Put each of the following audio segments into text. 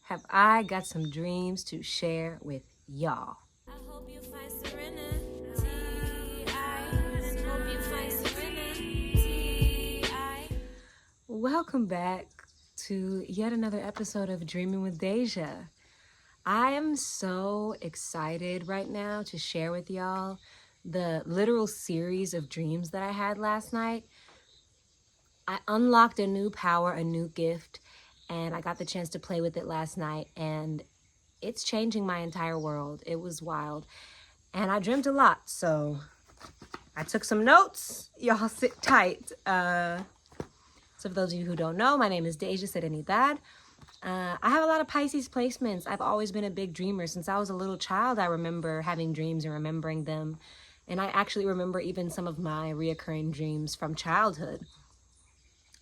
have I got some dreams to share with y'all. I hope you find serenity. I hope you find serenity. Welcome back to yet another episode of Dreaming with Daja. I am so excited right now to share with y'all the literal series of dreams that I had last night. I unlocked a new power, a new gift, and I got the chance to play with it last night, and it's changing my entire world. It was wild, and I dreamt a lot, so I took some notes. Y'all sit tight. So for those of you who don't know, my name is Daja Serenidad. I have a lot of Pisces placements. I've always been a big dreamer. Since I was a little child, I remember having dreams and remembering them. And I actually remember even some of my reoccurring dreams from childhood.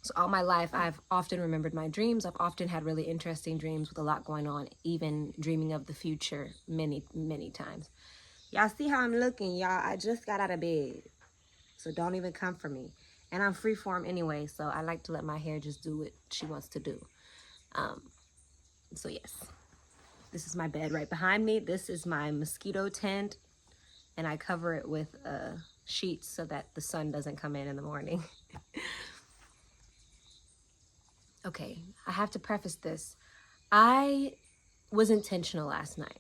So all my life, I've often remembered my dreams. I've often had really interesting dreams with a lot going on, even dreaming of the future many, many times. Y'all see how I'm looking, y'all? I just got out of bed. So don't even come for me. And I'm freeform anyway, so I like to let my hair just do what she wants to do. So yes, this is my bed right behind me. This is my mosquito tent, and I cover it with sheets so that the sun doesn't come in the morning. Okay, I have to preface this. I was intentional last night.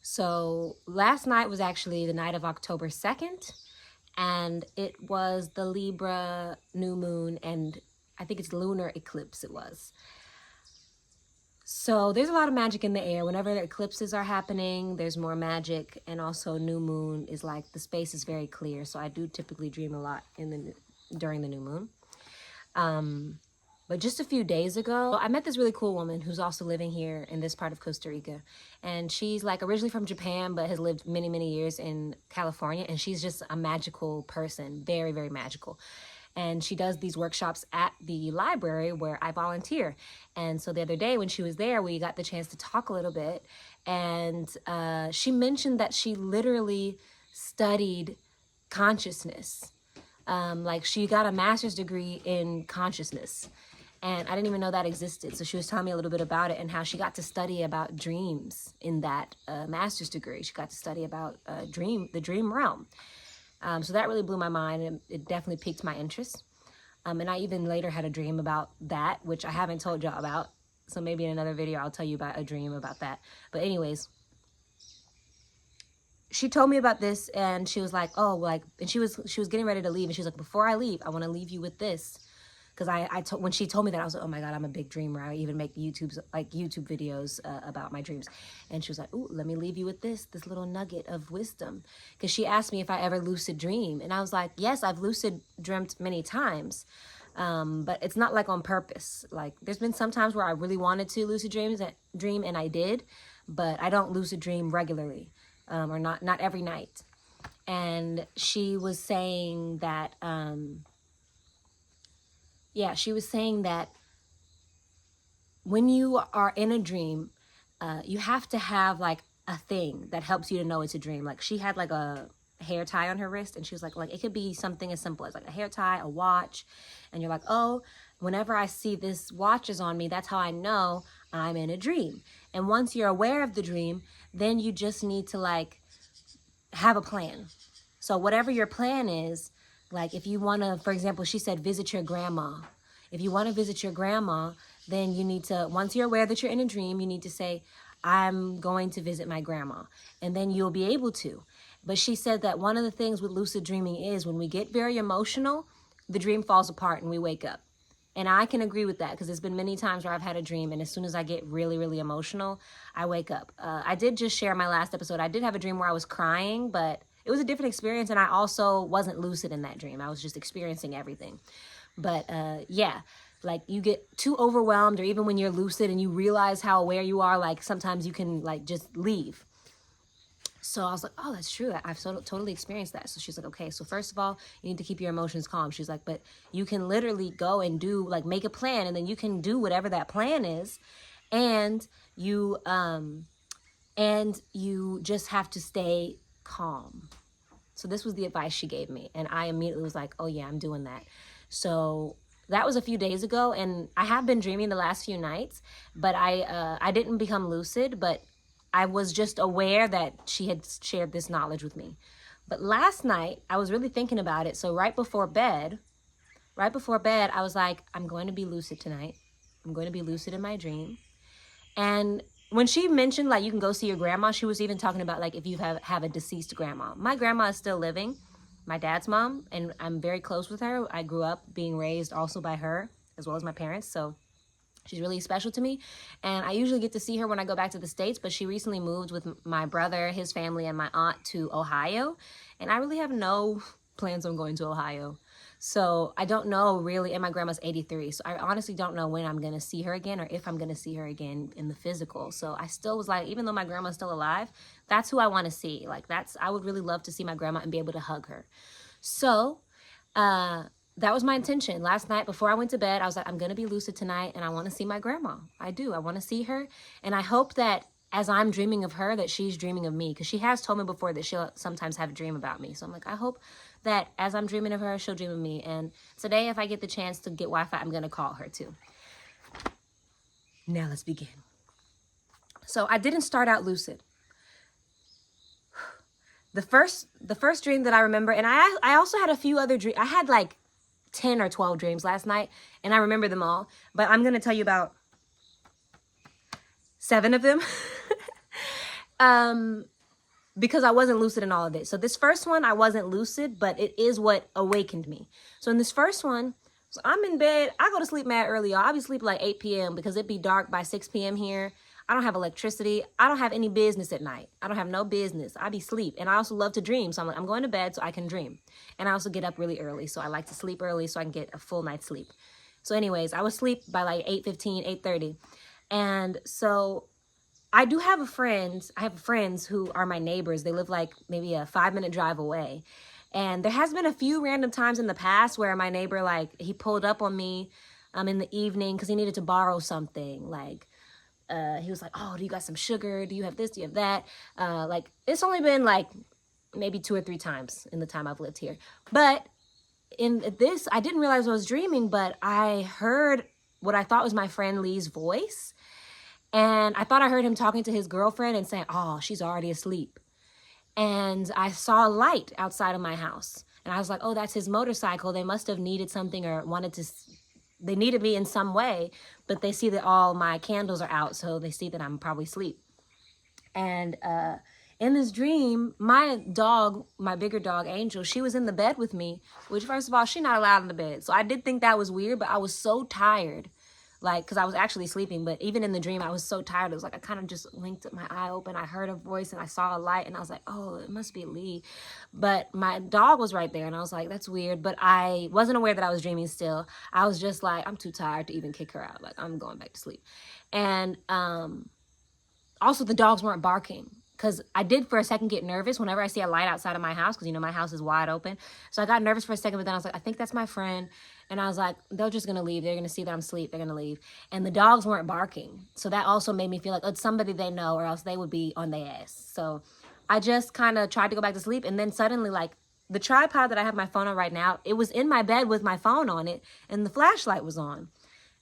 So last night was actually the night of October 2nd, and it was the Libra new moon, and I think it's lunar eclipse it was. So there's a lot of magic in the air. Whenever the eclipses are happening, there's more magic, and also new moon is like the space is very clear. So I do typically dream a lot during the new moon. But just a few days ago, I met this really cool woman who's also living here in this part of Costa Rica. And she's like originally from Japan, but has lived many, many years in California. And she's just a magical person, very, very magical. And she does these workshops at the library where I volunteer. And so the other day when she was there, we got the chance to talk a little bit. And she mentioned that she literally studied consciousness. Like she got a master's degree in consciousness. And I didn't even know that existed. So she was telling me a little bit about it and how she got to study about dreams in that master's degree. She got to study about the dream realm. So that really blew my mind, and it definitely piqued my interest. And I even later had a dream about that, which I haven't told y'all about. So maybe in another video, I'll tell you about a dream about that. But anyways, she told me about this, and she was like, oh, like, and she was getting ready to leave. And she was like, before I leave, I want to leave you with this. Because when she told me that, I was like, oh my God, I'm a big dreamer. I even make YouTube videos about my dreams. And she was like, ooh, let me leave you with this little nugget of wisdom. Because she asked me if I ever lucid dream. And I was like, yes, I've lucid dreamt many times. But it's not like on purpose. Like there's been some times where I really wanted to lucid dream and I did, but I don't lucid dream regularly, or not every night. And she was saying that, she was saying that when you are in a dream, you have to have like a thing that helps you to know it's a dream. Like she had like a hair tie on her wrist, and she was like it could be something as simple as like a hair tie, a watch, and you're like, oh, whenever I see this watch is on me, that's how I know I'm in a dream. And once you're aware of the dream, then you just need to like have a plan. So whatever your plan is, like if you want to, for example, she said, visit your grandma. If you want to visit your grandma, then you need to, once you're aware that you're in a dream, you need to say, I'm going to visit my grandma. And then you'll be able to. But she said that one of the things with lucid dreaming is when we get very emotional, the dream falls apart and we wake up. And I can agree with that because there's been many times where I've had a dream, and as soon as I get really, really emotional, I wake up. I did just share my last episode. I did have a dream where I was crying, but it was a different experience, and I also wasn't lucid in that dream. I was just experiencing everything. But like you get too overwhelmed, or even when you're lucid and you realize how aware you are, like sometimes you can like just leave. So I was like, oh, that's true. I've totally experienced that. So she's like, okay, so first of all, you need to keep your emotions calm. She's like, but you can literally go and do, like, make a plan, and then you can do whatever that plan is. And you just have to stay calm. So this was the advice she gave me. And I immediately was like, oh yeah, I'm doing that. So That was a few days ago, and I have been dreaming the last few nights, but I didn't become lucid, but I was just aware that she had shared this knowledge with me. But last night, I was really thinking about it. So right before bed, I was like, I'm going to be lucid tonight. I'm going to be lucid in my dream. And when she mentioned like you can go see your grandma, she was even talking about like if you have a deceased grandma. My grandma is still living, my dad's mom, and I'm very close with her. I grew up being raised also by her as well as my parents, so she's really special to me. And I usually get to see her when I go back to the States, but she recently moved with my brother, his family, and my aunt to Ohio. And I really have no plans on going to Ohio. So I don't know really, and my grandma's 83. So I honestly don't know when I'm going to see her again or if I'm going to see her again in the physical. So I still was like, even though my grandma's still alive, that's who I want to see. Like I would really love to see my grandma and be able to hug her. So, that was my intention. Last night before I went to bed, I was like, I'm going to be lucid tonight and I want to see my grandma. I do. I want to see her. And I hope that as I'm dreaming of her, that she's dreaming of me. Because she has told me before that she'll sometimes have a dream about me. So I'm like, I hope that as I'm dreaming of her, she'll dream of me. And today, if I get the chance to get Wi-Fi, I'm going to call her too. Now let's begin. So I didn't start out lucid. The first dream that I remember, and I also had a few other dreams. I had like 10 or 12 dreams last night, and I remember them all, but I'm going to tell you about 7 of them because I wasn't lucid in all of it. So this first one, I wasn't lucid, but it is what awakened me. So in this first one, so I'm in bed. I go to sleep mad early, y'all. I'll be sleeping like 8 p.m. because it'd be dark by 6 p.m. here. I don't have electricity. I don't have any business at night. I don't have no business. I be sleep. And I also love to dream. So I'm like, I'm going to bed so I can dream. And I also get up really early. So I like to sleep early so I can get a full night's sleep. So anyways, I would sleep by like 8:15, 8:30. And so I do have friends. I have friends who are my neighbors. They live like maybe a 5-minute drive away. And there has been a few random times in the past where my neighbor, like, he pulled up on me in the evening because he needed to borrow something. Like, he was like, oh, do you got some sugar? Do you have this? Do you have that? Like, it's only been like maybe 2 or 3 times in the time I've lived here. But in this, I didn't realize I was dreaming, but I heard what I thought was my friend Lee's voice. And I thought I heard him talking to his girlfriend and saying, oh, she's already asleep. And I saw a light outside of my house. And I was like, oh, that's his motorcycle. They must have needed something or they needed me in some way, but they see that all my candles are out. So they see that I'm probably asleep. And in this dream, my dog, my bigger dog, Angel, she was in the bed with me, which first of all, she's not allowed in the bed. So I did think that was weird, but I was so tired. Like, because I was actually sleeping, but even in the dream, I was so tired. It was like I kind of just winked my eye open. I heard a voice and I saw a light and I was like, oh, it must be Lee. But my dog was right there and I was like, that's weird. But I wasn't aware that I was dreaming still. I was just like, I'm too tired to even kick her out. Like, I'm going back to sleep. And also the dogs weren't barking. Because I did for a second get nervous whenever I see a light outside of my house. Because, you know, my house is wide open. So I got nervous for a second. But then I was like, I think that's my friend. And I was like, they're just going to leave. They're going to see that I'm asleep. They're going to leave. And the dogs weren't barking. So that also made me feel like, oh, it's somebody they know or else they would be on their ass. So I just kind of tried to go back to sleep. And then suddenly, like, the tripod that I have my phone on right now, it was in my bed with my phone on it. And the flashlight was on.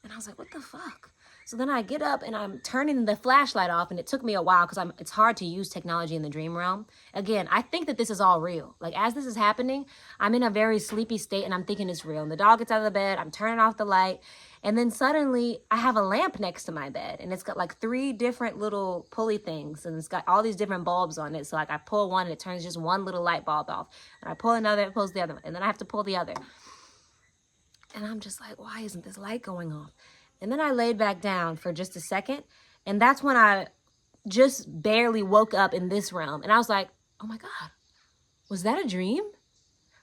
And I was like, what the fuck? So then I get up and I'm turning the flashlight off, and it took me a while because it's hard to use technology in the dream realm. Again, I think that this is all real. Like, as this is happening, I'm in a very sleepy state and I'm thinking it's real. And the dog gets out of the bed, I'm turning off the light, and then suddenly I have a lamp next to my bed, and it's got like 3 different little pulley things, and it's got all these different bulbs on it. So like I pull one and it turns just one little light bulb off, and I pull another, it pulls the other one, and then I have to pull the other. And I'm just like, why isn't this light going off? And then I laid back down for just a second. And that's when I just barely woke up in this realm. And I was like, oh my God, was that a dream?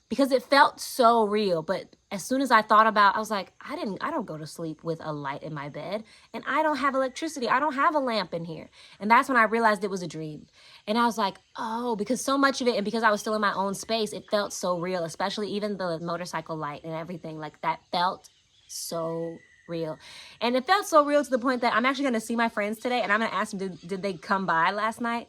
Because it felt so real. But as soon as I thought about, I was like, I don't go to sleep with a light in my bed. And I don't have electricity. I don't have a lamp in here. And that's when I realized it was a dream. And I was like, oh, because so much of it, and because I was still in my own space, it felt so real, especially even the motorcycle light and everything. Like, that felt so real. And it felt so real to the point that I'm actually going to see my friends today, and I'm going to ask them, did they come by last night?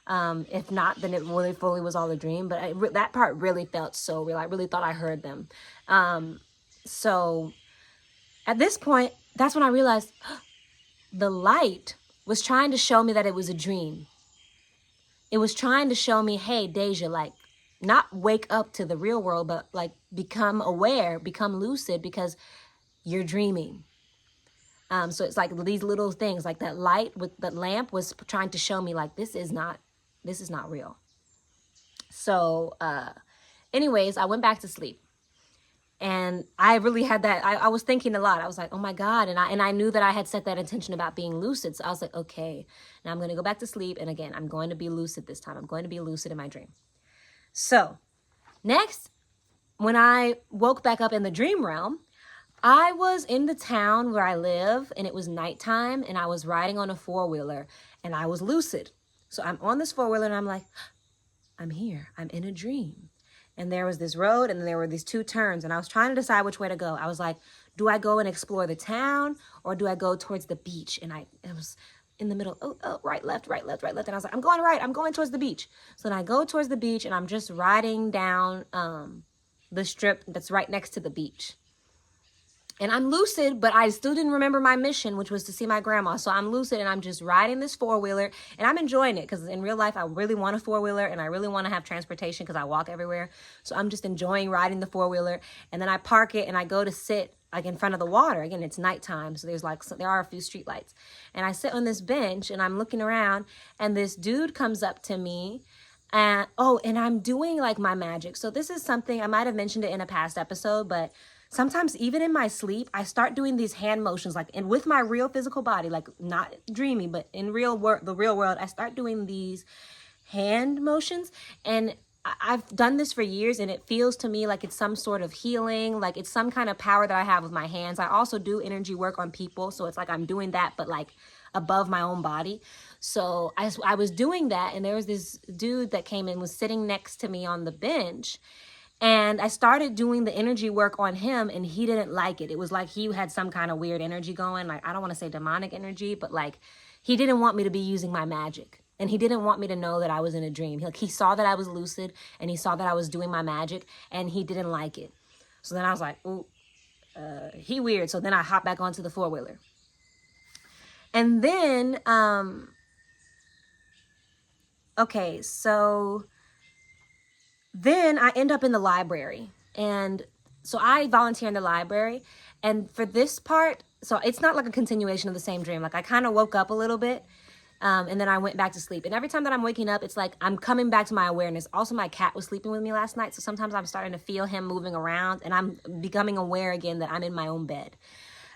If not, then it really fully was all a dream. But that part really felt so real. I really thought I heard them. So At this point, that's when I realized the light was trying to show me that it was a dream. It was trying to show me, hey, Daja, like, not wake up to the real world, but like become aware, become lucid, because you're dreaming. So it's like these little things, like that light with the lamp was trying to show me, like, this is not real. So anyways, I went back to sleep. And I really had that, I was thinking a lot. I was like, oh my God. And I knew that I had set that intention about being lucid. So I was like, okay, now I'm going to go back to sleep. And again, I'm going to be lucid this time. I'm going to be lucid in my dream. So next, when I woke back up in the dream realm, I was in the town where I live, and it was nighttime, and I was riding on a four-wheeler, and I was lucid. So I'm on this four-wheeler, and I'm like, I'm here. I'm in a dream. And there was this road, and there were these two turns, and I was trying to decide which way to go. I was like, do I go and explore the town, or do I go towards the beach? And it was in the middle, right, left, right, left, right, left. And I was like, I'm going right. I'm going towards the beach. So then I go towards the beach, and I'm just riding down the strip that's right next to the beach. And I'm lucid, but I still didn't remember my mission, which was to see my grandma. So I'm lucid, and I'm just riding this four-wheeler, and I'm enjoying it, because in real life, I really want a four-wheeler, and I really want to have transportation because I walk everywhere. So I'm just enjoying riding the four-wheeler, and then I park it, and I go to sit like in front of the water. Again, it's nighttime, so there are a few street lights. And I sit on this bench, and I'm looking around, and this dude comes up to me, and I'm doing like my magic. So this is something, I might have mentioned it in a past episode, but sometimes even in my sleep, I start doing these hand motions, like, and with my real physical body, like not dreaming, but in the real world, I start doing these hand motions. And I've done this for years, and it feels to me like it's some sort of healing, like it's some kind of power that I have with my hands. I also do energy work on people, so it's like I'm doing that, but like above my own body. So I was doing that, and there was this dude that came in, was sitting next to me on the bench. And I started doing the energy work on him, and he didn't like it. It was like he had some kind of weird energy going. Like, I don't want to say demonic energy, but like he didn't want me to be using my magic. And he didn't want me to know that I was in a dream. He saw that I was lucid, and he saw that I was doing my magic, and he didn't like it. So then I was like, ooh, he weird. So then I hopped back onto the four-wheeler. And then, okay, so then I end up in the library. And so I volunteer in the library. And for this part, so it's not like a continuation of the same dream. Like, I kind of woke up a little bit, and then I went back to sleep. And every time that I'm waking up, it's like I'm coming back to my awareness. Also, my cat was sleeping with me last night, so sometimes I'm starting to feel him moving around, and I'm becoming aware again that I'm in my own bed.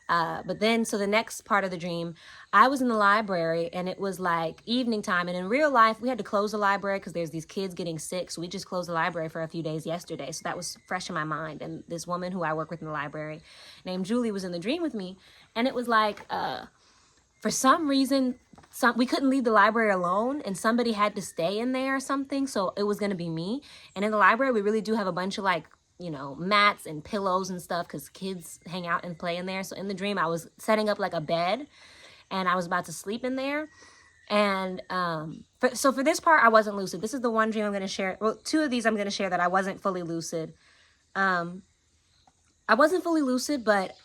But then, so the next part of the dream, I was in the library, and it was like evening time. And in real life, we had to close the library because there's these kids getting sick. So we just closed the library for a few days yesterday. So that was fresh in my mind. And this woman who I work with in the library named Julie was in the dream with me. And it was like, for some reason, we couldn't leave the library alone, and somebody had to stay in there or something. So it was going to be me. And in the library, we really do have a bunch of like, you know, mats and pillows and stuff because kids hang out and play in there. So in the dream, I was setting up like a bed, and I was about to sleep in there. And so for this part, I wasn't lucid. This is the one dream I'm going to share. Well, two of these I'm going to share that I wasn't fully lucid. I wasn't fully lucid, but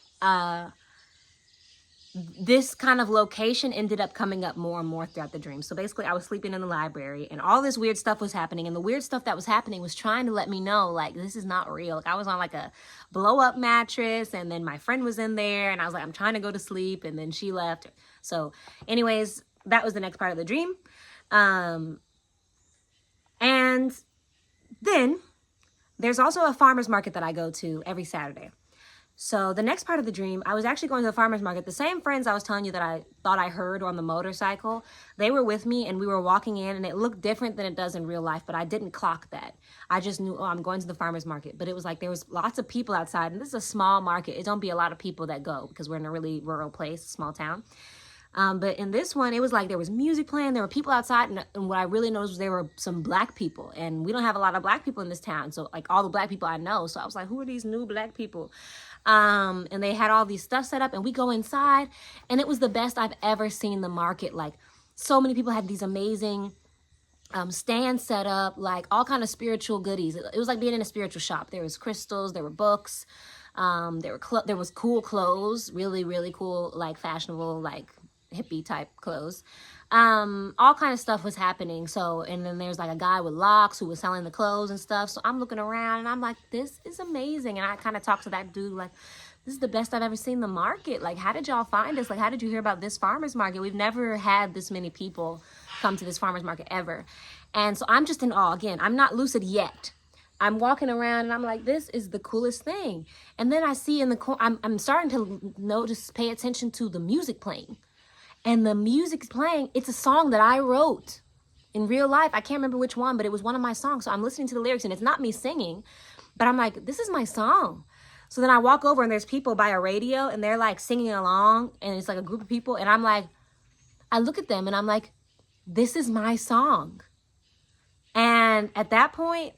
this kind of location ended up coming up more and more throughout the dream. So basically, I was sleeping in the library, and all this weird stuff was happening. And the weird stuff that was happening was trying to let me know, like, this is not real. Like, I was on like a blow-up mattress, and then my friend was in there, and I was like, I'm trying to go to sleep, and then she left. So anyways, that was the next part of the dream. And then there's also a farmer's market that I go to every Saturday. So the next part of the dream, I was actually going to the farmer's market. The same friends I was telling you that I thought I heard on the motorcycle, they were with me, and we were walking in, and it looked different than it does in real life, but I didn't clock that. I just knew, I'm going to the farmer's market. But it was like there was lots of people outside, and this is a small market. It don't be a lot of people that go because we're in a really rural place, small town. But in this one, it was like there was music playing, there were people outside, and what I really noticed was there were some black people, and we don't have a lot of black people in this town, so like all the black people I know. So I was like, who are these new black people? And they had all these stuff set up, and we go inside, and it was the best I've ever seen the market. Like, so many people had these amazing stands set up, like all kind of spiritual goodies. It was like being in a spiritual shop. There was crystals, there were books. There was cool clothes, really, really cool, like fashionable, like hippie type clothes. All kind of stuff was happening. So, and then there's like a guy with locks who was selling the clothes and stuff. So I'm looking around and I'm like, this is amazing. And I kind of talked to that dude like, this is the best I've ever seen the market. Like, how did y'all find us? Like, how did you hear about this farmer's market? We've never had this many people come to this farmer's market ever. And so I'm just in awe. Again, I'm not lucid yet. I'm walking around and I'm like, this is the coolest thing. And then I see in the corner, I'm starting to notice, pay attention to the music playing. And the music's playing, it's a song that I wrote in real life. I can't remember which one, but it was one of my songs. So I'm listening to the lyrics and it's not me singing, but I'm like, this is my song. So then I walk over and there's people by a radio and they're like singing along and it's like a group of people. And I'm like, I look at them and I'm like, this is my song. And at that point,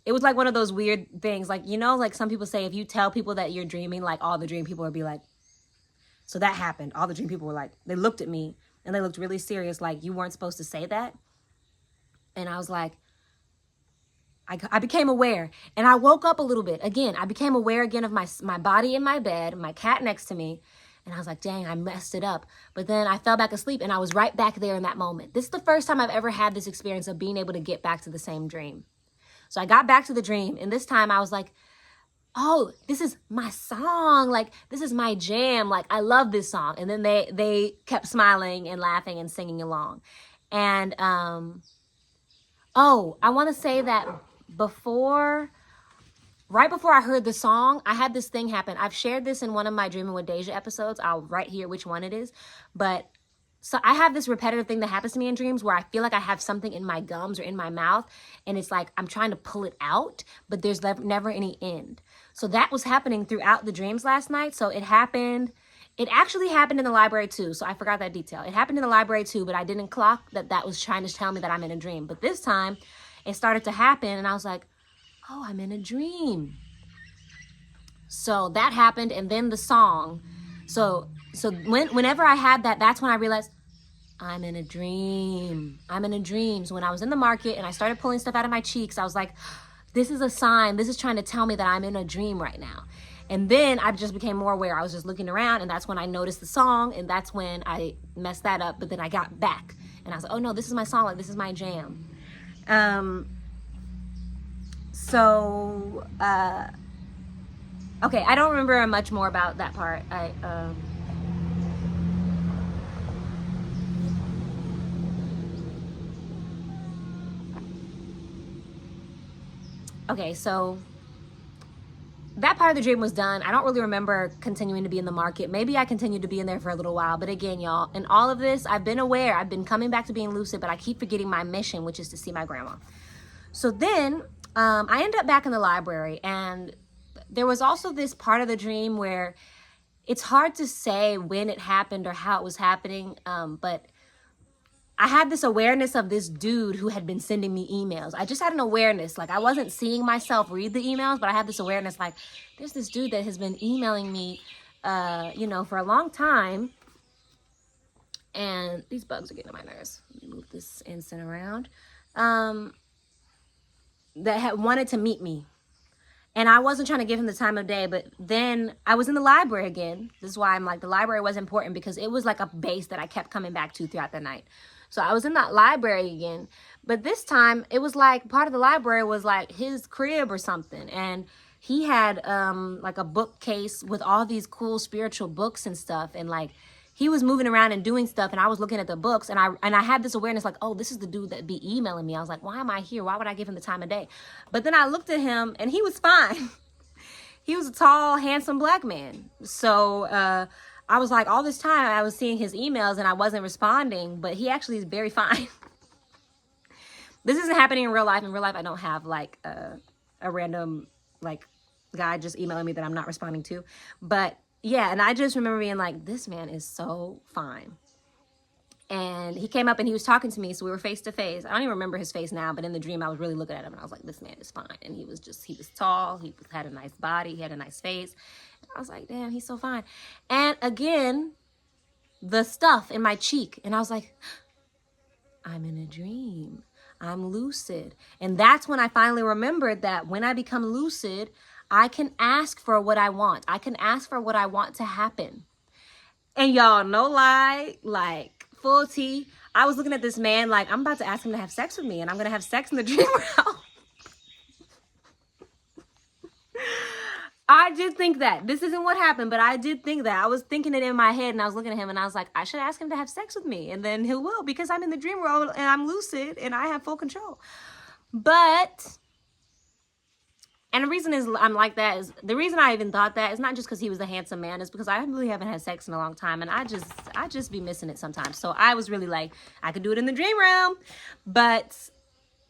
it was like one of those weird things. Like, you know, like some people say, if you tell people that you're dreaming, like all the dream people would be like, so that happened. All the dream people were like, they looked at me and they looked really serious. Like, you weren't supposed to say that. And I was like, I became aware and I woke up a little bit. Again, I became aware again of my body in my bed, my cat next to me. And I was like, dang, I messed it up. But then I fell back asleep and I was right back there in that moment. This is the first time I've ever had this experience of being able to get back to the same dream. So I got back to the dream and this time I was like, oh, this is my song. Like, this is my jam. Like, I love this song. And then they kept smiling and laughing and singing along. And, oh, I want to say that right before I heard the song, I had this thing happen. I've shared this in one of my Dreaming with Daja episodes. I'll write here which one it is. But so I have this repetitive thing that happens to me in dreams where I feel like I have something in my gums or in my mouth. And it's like I'm trying to pull it out, but there's never any end. So that was happening throughout the dreams last night. So it happened. It actually happened in the library too. So I forgot that detail. It happened in the library too, but I didn't clock that was trying to tell me that I'm in a dream. But this time it started to happen and I was like, oh, I'm in a dream. So that happened. And then the song. So whenever I had that, that's when I realized I'm in a dream. I'm in a dream. So when I was in the market and I started pulling stuff out of my cheeks, I was like, this is a sign. This is trying to tell me that I'm in a dream right now. And then I just became more aware. I was just looking around and that's when I noticed the song and that's when I messed that up. But then I got back and I was like, oh no, this is my song. Like, this is my jam. Okay, I don't remember much more about that part. Okay, so that part of the dream was done. I don't really remember continuing to be in the market. Maybe I continued to be in there for a little while. But again, y'all, in all of this, I've been aware. I've been coming back to being lucid, but I keep forgetting my mission, which is to see my grandma. So then I end up back in the library. And there was also this part of the dream where it's hard to say when it happened or how it was happening. But I had this awareness of this dude who had been sending me emails. I just had an awareness. Like, I wasn't seeing myself read the emails, but I had this awareness like, there's this dude that has been emailing me, for a long time. And these bugs are getting on my nerves. Let me move this incense around. That had wanted to meet me. And I wasn't trying to give him the time of day, but then I was in the library again. This is why I'm like, the library was important because it was like a base that I kept coming back to throughout the night. So I was in that library again, but this time it was like part of the library was like his crib or something. And he had like a bookcase with all these cool spiritual books and stuff. And like, he was moving around and doing stuff and I was looking at the books and I had this awareness like, oh, this is the dude that be emailing me. I was like, why am I here? Why would I give him the time of day? But then I looked at him and he was fine. He was a tall, handsome black man. So I was like, all this time I was seeing his emails and I wasn't responding, but he actually is very fine. This isn't happening in real life. In real life, I don't have like a random like guy just emailing me that I'm not responding to. But yeah, and I just remember being like, this man is so fine. And he came up and he was talking to me. So we were face to face. I don't even remember his face now, but in the dream, I was really looking at him and I was like, this man is fine. And he was tall. He had a nice body. He had a nice face. I was like, damn, he's so fine. And again, the stuff in my cheek. And I was like, I'm in a dream. I'm lucid. And that's when I finally remembered that when I become lucid, I can ask for what I want. I can ask for what I want to happen. And y'all, no lie, like full tea. I was looking at this man like, I'm about to ask him to have sex with me and I'm going to have sex in the dream realm. I did think that. This isn't what happened, but I did think that. I was thinking it in my head and I was looking at him and I was like, I should ask him to have sex with me. And then he will because I'm in the dream world and I'm lucid and I have full control. But, and the reason is I'm like that is, the reason I even thought that is not just because he was a handsome man, is because I really haven't had sex in a long time and I just be missing it sometimes. So I was really like, I could do it in the dream realm. But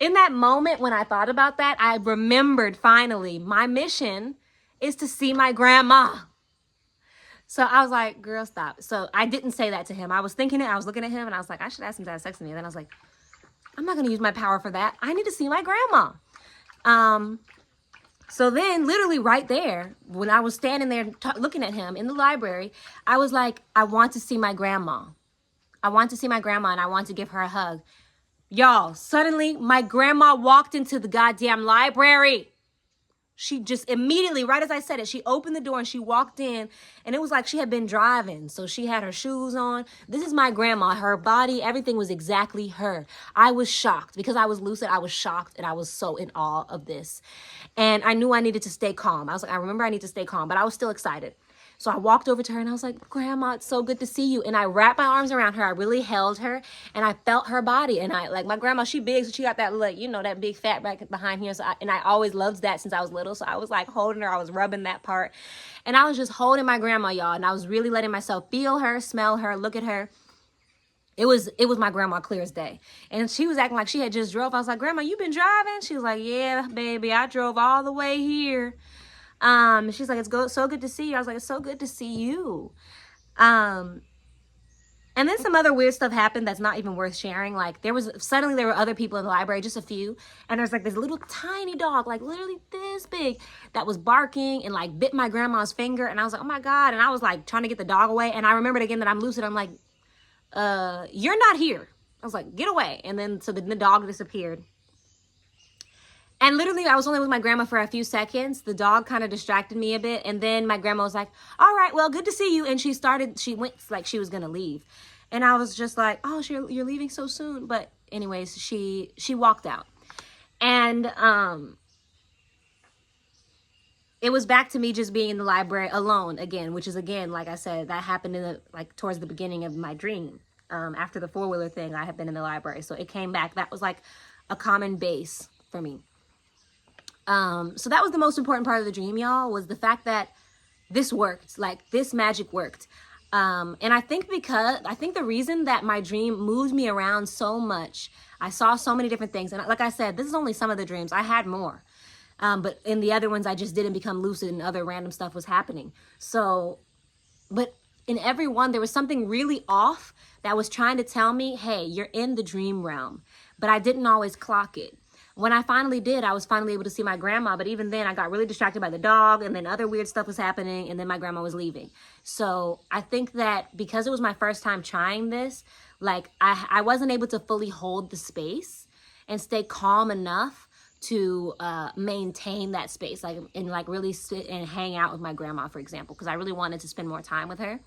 in that moment when I thought about that, I remembered finally my mission is to see my grandma. So I was like, girl, stop. So I didn't say that to him. I was thinking it. I was looking at him and I was like, I should ask him to have sex with me. And then I was like, I'm not going to use my power for that. I need to see my grandma. So then literally right there, when I was standing there looking at him in the library, I was like, I want to see my grandma. I want to see my grandma and I want to give her a hug. Y'all, suddenly my grandma walked into the goddamn library. She just immediately, right as I said it, she opened the door and she walked in and it was like she had been driving. So she had her shoes on. This is my grandma. Her body, everything was exactly her. I was shocked because I was lucid. I was shocked and I was so in awe of this. And I knew I needed to stay calm. I was like, I remember I need to stay calm, but I was still excited. So I walked over to her and I was like, Grandma, it's so good to see you. And I wrapped my arms around her. I really held her and I felt her body. And I, like, my grandma, she big, so she got that, like, you know, that big fat back behind here. So I always loved that since I was little. So I was like holding her. I was rubbing that part. And I was just holding my grandma, y'all. And I was really letting myself feel her, smell her, look at her. It was my grandma clear as day. And she was acting like she had just drove. I was like, Grandma, you been driving? She was like, yeah, baby, I drove all the way here. She's like, it's so good to see you. I was like, it's so good to see you. And then some other weird stuff happened that's not even worth sharing. Like suddenly there were other people in the library, just a few. And there's like this little tiny dog, like literally this big, that was barking and like bit my grandma's finger. And I was like, oh my God. And I was like trying to get the dog away. And I remembered again that I'm lucid. I'm like, you're not here. I was like, get away. And then, so the dog disappeared. And literally, I was only with my grandma for a few seconds. The dog kind of distracted me a bit. And then my grandma was like, all right, well, good to see you. And she went like she was going to leave. And I was just like, oh, you're leaving so soon. But anyways, she walked out. And it was back to me just being in the library alone again, which is, again, like I said, that happened towards the beginning of my dream. After the 4-wheeler thing, I had been in the library. So it came back. That was like a common base for me. So that was the most important part of the dream, y'all, was the fact that this worked, like this magic worked. And I think the reason that my dream moved me around so much, I saw so many different things. And like I said, this is only some of the dreams. I had more. But in the other ones, I just didn't become lucid and other random stuff was happening. So, but in every one, there was something really off that was trying to tell me, hey, you're in the dream realm. But I didn't always clock it. When I finally did, I was finally able to see my grandma. But even then, I got really distracted by the dog. And then other weird stuff was happening. And then my grandma was leaving. So I think that because it was my first time trying this, like I wasn't able to fully hold the space and stay calm enough to maintain that space. And really sit and hang out with my grandma, for example. Because I really wanted to spend more time with her.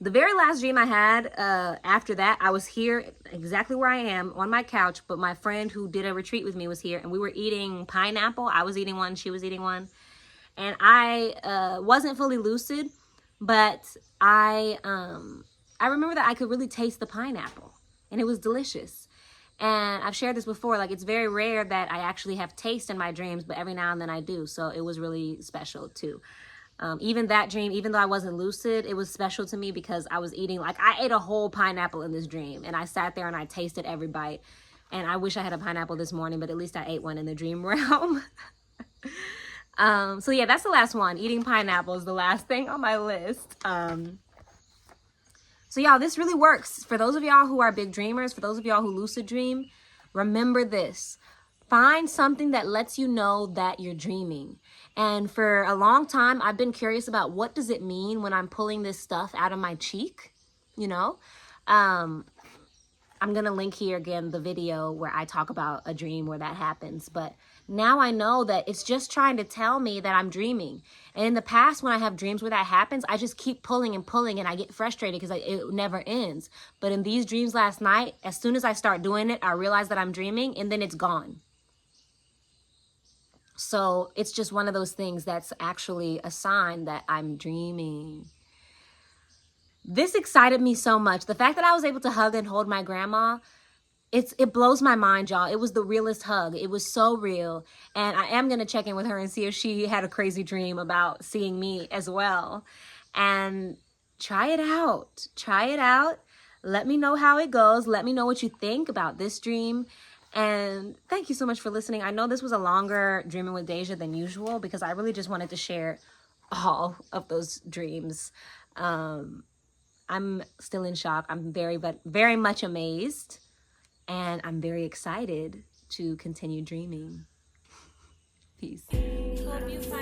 The very last dream I had after that, I was here exactly where I am on my couch, but my friend who did a retreat with me was here and we were eating pineapple. I was eating one, she was eating one. And I wasn't fully lucid, but I remember that I could really taste the pineapple and it was delicious. And I've shared this before, like it's very rare that I actually have taste in my dreams, but every now and then I do. So it was really special too. Even that dream, even though I wasn't lucid, it was special to me because I was eating, like I ate a whole pineapple in this dream and I sat there and I tasted every bite. And I wish I had a pineapple this morning, but at least I ate one in the dream realm. So yeah, that's the last one. Eating pineapple is the last thing on my list. So y'all, this really works. For those of y'all who are big dreamers, for those of y'all who lucid dream, remember this. Find something that lets you know that you're dreaming. And for a long time, I've been curious about what does it mean when I'm pulling this stuff out of my cheek, you know? I'm going to link here again the video where I talk about a dream where that happens. But now I know that it's just trying to tell me that I'm dreaming. And in the past, when I have dreams where that happens, I just keep pulling and pulling and I get frustrated because it never ends. But in these dreams last night, as soon as I start doing it, I realize that I'm dreaming and then it's gone. So it's just one of those things that's actually a sign that I'm dreaming. This excited me so much. The fact that I was able to hug and hold my grandma, it blows my mind, y'all. It was the realest hug. It was so real. And I am going to check in with her and see if she had a crazy dream about seeing me as well. And try it out. Try it out. Let me know how it goes. Let me know what you think about this dream. And thank you so much for listening. I know this was a longer Dreaming with Daja than usual because I really just wanted to share all of those dreams. I'm still in shock. I'm very much amazed. And I'm very excited to continue dreaming. Peace. Hope you find